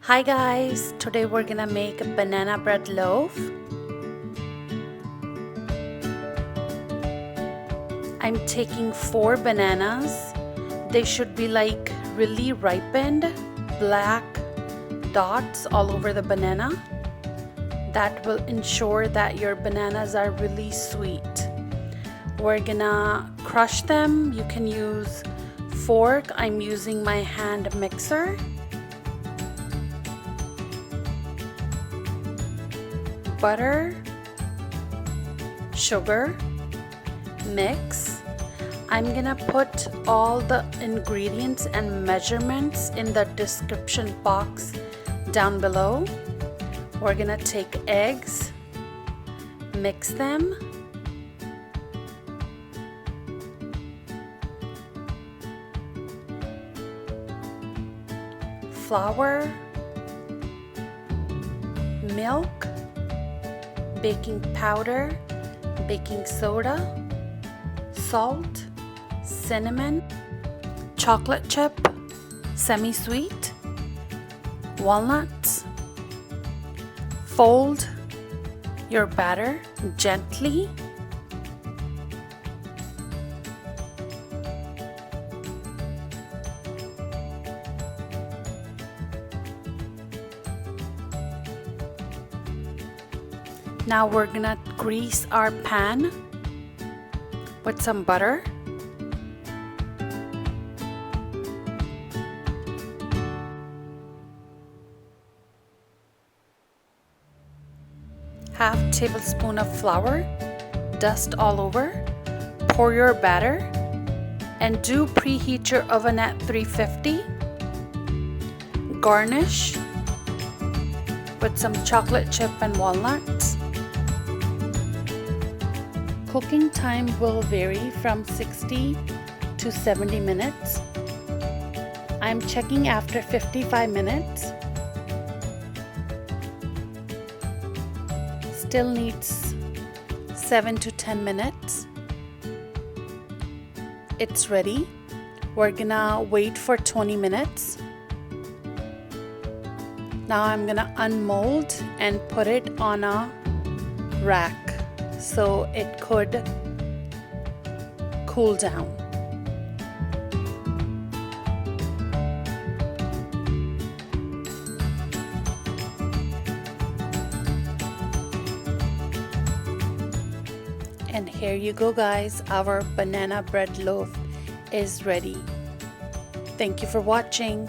Hi guys, today we're gonna make a banana bread loaf. I'm taking 4 bananas. They should be like really ripened, black dots all over the banana. That will ensure that your bananas are really sweet. We're gonna crush them. You can use fork. I'm using my hand mixer. Butter, sugar, mix. I'm gonna put all the ingredients and measurements in the description box down below. We're gonna take eggs, mix them, flour, milk, baking powder, baking soda, salt, cinnamon, chocolate chip, semi-sweet, walnuts. Fold your batter gently. Now we're gonna grease our pan with some butter. Half tablespoon of flour, dust all over. Pour your batter and do preheat your oven at 350. Garnish with some chocolate chip and walnuts. Cooking time will vary from 60 to 70 minutes. I'm checking after 55 minutes. Still needs 7 to 10 minutes. It's ready. We're gonna wait for 20 minutes. Now I'm gonna unmold and put it on a rack so it could cool down. And here you go guys, our banana bread loaf is ready. Thank you for watching.